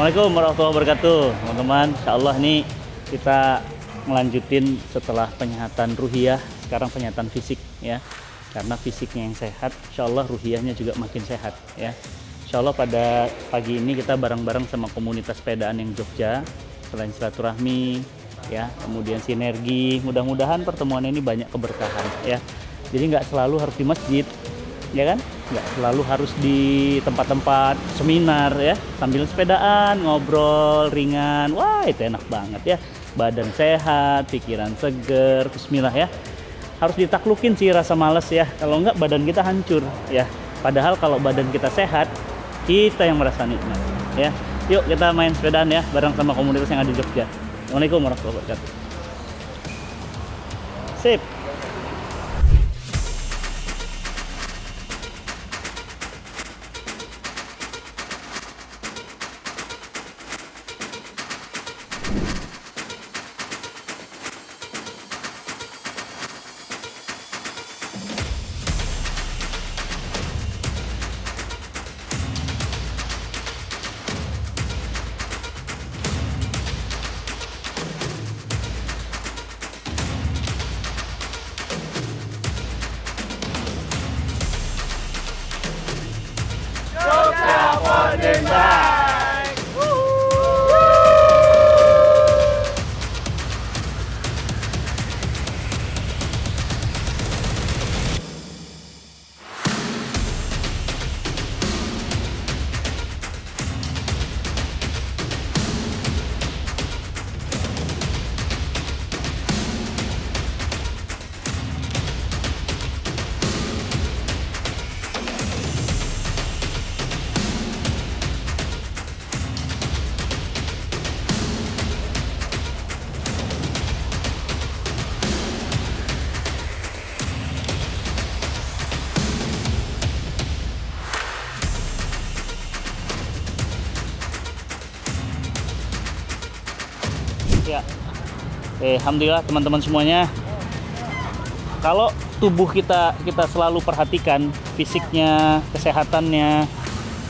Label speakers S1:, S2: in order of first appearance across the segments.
S1: Assalamualaikum warahmatullahi wabarakatuh, teman-teman. Insya Allah nih kita ngelanjutin setelah penyehatan ruhiyah, sekarang penyehatan fisik ya. Karena fisiknya yang sehat, insya Allah ruhiyahnya juga makin sehat ya. Insya Allah pada pagi ini kita bareng-bareng sama komunitas sepedaan yang Jogja. Selain silaturahmi ya, kemudian sinergi. Mudah-mudahan pertemuan ini banyak keberkahan ya. Jadi nggak selalu harus di masjid, ya kan? Nggak selalu harus di tempat-tempat seminar ya, sambil sepedaan, ngobrol ringan. Wah, itu enak banget ya. Badan sehat, pikiran seger, bismillah ya. Harus ditaklukin sih rasa males ya. Kalau nggak badan kita hancur ya. Padahal kalau badan kita sehat, kita yang merasa nikmat ya. Yuk kita main sepedaan ya, bareng sama komunitas yang ada di Jogja. Assalamualaikum warahmatullahi wabarakatuh. Sip. Ya, alhamdulillah teman-teman semuanya. Kalau tubuh kita selalu perhatikan fisiknya, kesehatannya.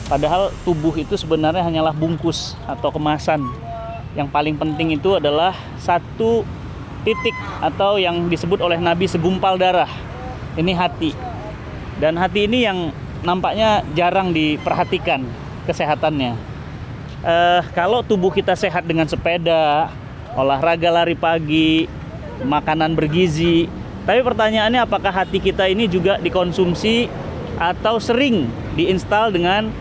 S1: Padahal tubuh itu sebenarnya hanyalah bungkus atau kemasan. Yang paling penting itu adalah satu titik atau yang disebut oleh Nabi segumpal darah. Ini hati. Dan hati ini yang nampaknya jarang diperhatikan kesehatannya. Kalau tubuh kita sehat dengan sepeda, olahraga lari pagi, makanan bergizi. Tapi pertanyaannya apakah hati kita ini juga dikonsumsi atau sering diinstal dengan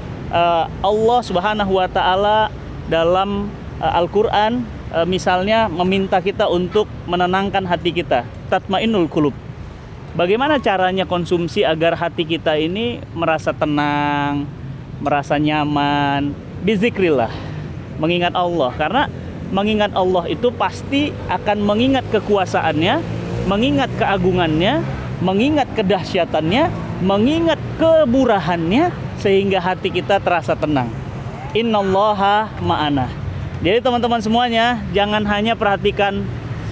S1: Allah Subhanahu wa taala dalam Al-Qur'an, misalnya meminta kita untuk menenangkan hati kita, tatmainnul qulub. Bagaimana caranya konsumsi agar hati kita ini merasa tenang, merasa nyaman, bizikrillah, mengingat Allah. Karena mengingat Allah itu pasti akan mengingat kekuasaannya, mengingat keagungannya, mengingat kedahsyatannya, mengingat kemurahannya, sehingga hati kita terasa tenang. Innallaha ma'ana. Jadi teman-teman semuanya, jangan hanya perhatikan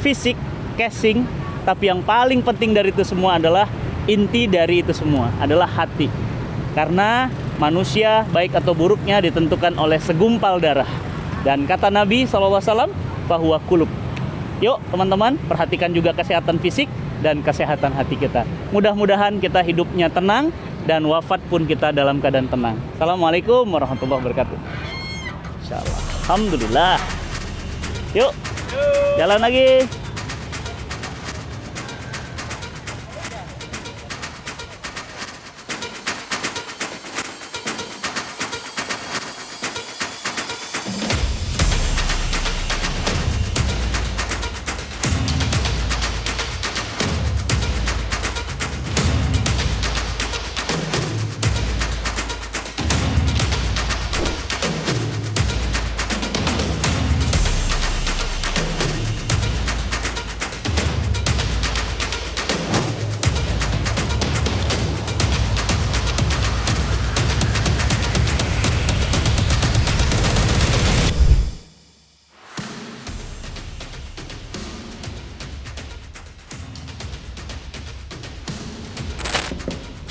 S1: fisik, casing, tapi yang paling penting dari itu semua adalah inti dari itu semua adalah hati. Karena manusia baik atau buruknya ditentukan oleh segumpal darah. Dan kata Nabi SAW, bahwa kulub. Yuk teman-teman, perhatikan juga kesehatan fisik dan kesehatan hati kita. Mudah-mudahan kita hidupnya tenang dan wafat pun kita dalam keadaan tenang. Assalamualaikum warahmatullahi wabarakatuh. Insyaallah. Alhamdulillah. Yuk, jalan lagi.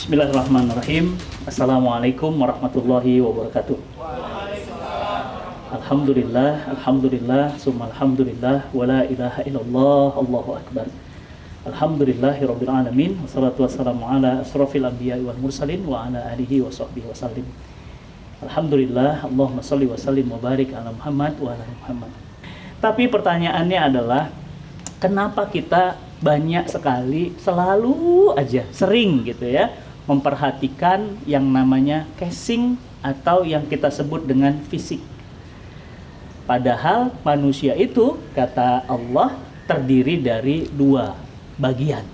S1: Bismillahirrahmanirrahim. Assalamualaikum warahmatullahi wabarakatuh. Alhamdulillah, alhamdulillah, summa alhamdulillah, wa la ilaha illallah, Allahu akbar. Alhamdulillahirabbil alamin, wassalatu wassalamu ala asrofil anbiya'i wal mursalin wa ala alihi wa sahbihi wasallim. Alhamdulillah, Allahumma shalli wa sallim wa barik ala Muhammad wa ala Muhammad. Tapi pertanyaannya adalah, kenapa kita banyak sekali, selalu aja, sering gitu ya, memperhatikan yang namanya casing atau yang kita sebut dengan fisik. Padahal manusia itu, kata Allah, terdiri dari dua bagian.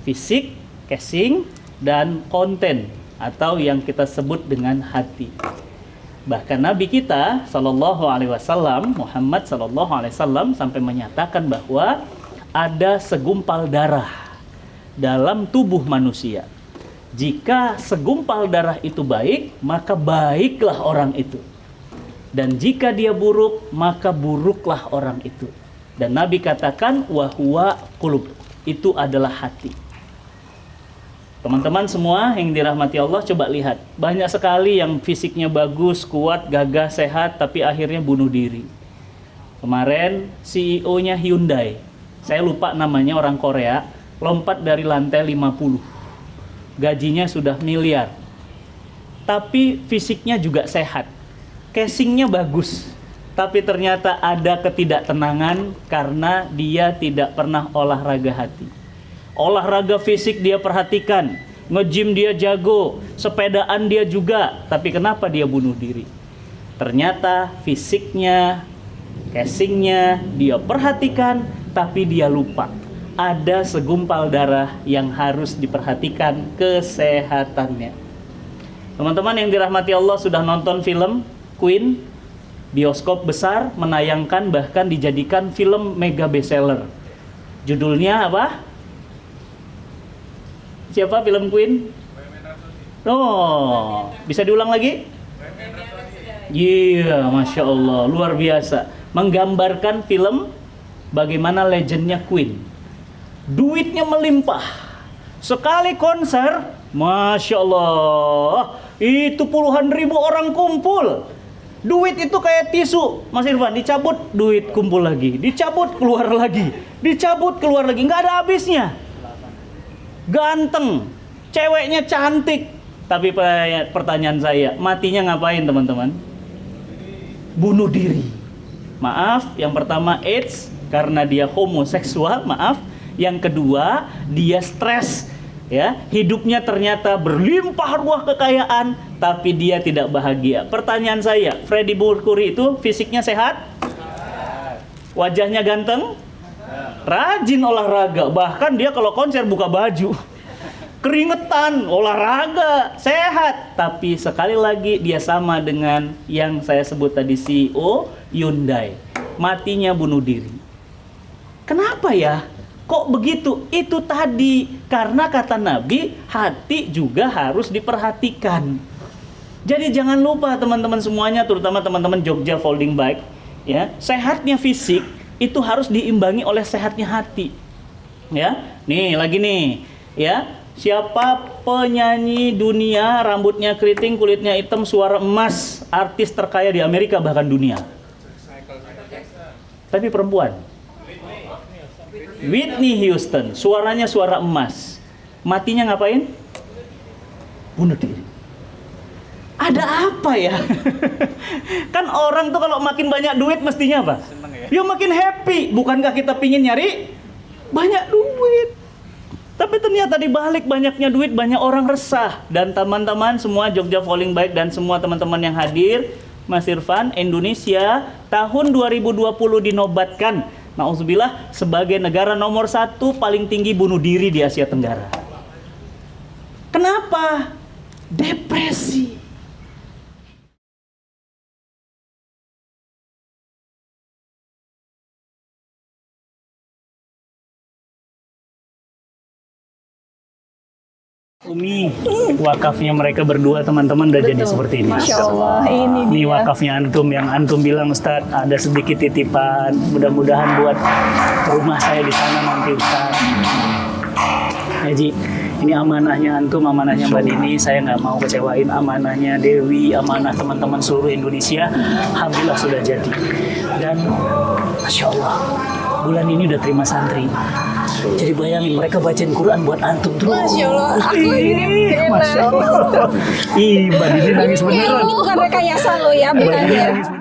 S1: Fisik, casing, dan konten atau yang kita sebut dengan hati. Bahkan Nabi kita sallallahu alaihi wasallam, Muhammad sallallahu alaihi wasallam, sampai menyatakan bahwa ada segumpal darah dalam tubuh manusia. Jika segumpal darah itu baik, maka baiklah orang itu. Dan jika dia buruk, maka buruklah orang itu. Dan Nabi katakan wahwa qulub, itu adalah hati. Teman-teman semua yang dirahmati Allah, coba lihat. Banyak sekali yang fisiknya bagus, kuat, gagah, sehat, tapi akhirnya bunuh diri. Kemarin CEO-nya Hyundai, saya lupa namanya, orang Korea, lompat dari lantai 50. Gajinya sudah miliar. Tapi fisiknya juga sehat. Casingnya bagus, tapi ternyata ada ketidaktenangan karena dia tidak pernah olahraga hati. Olahraga fisik dia perhatikan, nge-gym dia jago, sepedaan dia juga, tapi kenapa dia bunuh diri? Ternyata fisiknya, casingnya dia perhatikan, tapi dia lupa. Ada segumpal darah yang harus diperhatikan kesehatannya. Teman-teman yang dirahmati Allah, sudah nonton film Queen? Bioskop besar menayangkan, bahkan dijadikan film mega bestseller. Judulnya apa? Siapa film Queen? Oh, bisa diulang lagi? Iya, Masya Allah, luar biasa. Menggambarkan film bagaimana legendnya Queen. Duitnya melimpah. Sekali konser, Masya Allah, itu puluhan ribu orang kumpul. Duit itu kayak tisu, Mas Irfan, dicabut, duit kumpul lagi, dicabut, keluar lagi, dicabut, keluar lagi, nggak ada habisnya. Ganteng, ceweknya cantik, tapi pertanyaan saya, matinya ngapain teman-teman? Bunuh diri. Maaf, yang pertama AIDS, karena dia homoseksual, maaf. Yang kedua, dia stres. Ya, hidupnya ternyata berlimpah ruah kekayaan, tapi dia tidak bahagia. Pertanyaan saya, Freddie Mercury itu fisiknya sehat? Wajahnya ganteng? Rajin olahraga, bahkan dia kalau konser buka baju. Keringetan, olahraga, sehat. Tapi sekali lagi dia sama dengan yang saya sebut tadi, CEO Hyundai. Matinya bunuh diri. Kenapa ya? Kok begitu? Itu tadi, karena kata Nabi, hati juga harus diperhatikan. Jadi jangan lupa teman-teman semuanya, terutama teman-teman Jogja Folding Bike, ya, sehatnya fisik itu harus diimbangi oleh sehatnya hati. Ya, nih lagi nih, ya, siapa penyanyi dunia rambutnya keriting, kulitnya hitam, suara emas, artis terkaya di Amerika bahkan dunia? Tapi perempuan. Whitney Houston, suaranya suara emas. Matinya ngapain? Bunuh diri. Ada apa ya? Kan orang tuh kalau makin banyak duit mestinya apa? Seneng ya? Ya makin happy. Bukankah kita pingin nyari banyak duit? Tapi ternyata di balik banyaknya duit, banyak orang resah. Dan teman-teman semua Jogja Falling Bike dan semua teman-teman yang hadir, Mas Irfan, Indonesia tahun 2020 dinobatkan, na'udzubillah, sebagai negara nomor 1 paling tinggi bunuh diri di Asia Tenggara. Kenapa? Depresi. Umi, wakafnya mereka berdua teman-teman udah jadi seperti ini.
S2: Masya Allah, ini dia.
S1: Wakafnya antum, yang antum bilang Ustaz ada sedikit titipan, mudah-mudahan buat rumah saya di sana nanti Ustaz. Haji, ini amanahnya antum, amanahnya Mbak Dini. Saya nggak mau kecewain amanahnya Dewi, amanah teman-teman seluruh Indonesia. Alhamdulillah sudah jadi. Dan Masya Allah, bulan ini udah terima santri. Jadi bayangin mereka bacain Quran buat antum terus.
S2: Masya Allah, aku ini
S1: Masya Allah. Ih, Mbak Dini nangis beneran.
S2: Ini bukan rekayasa lo ya, bukan ya.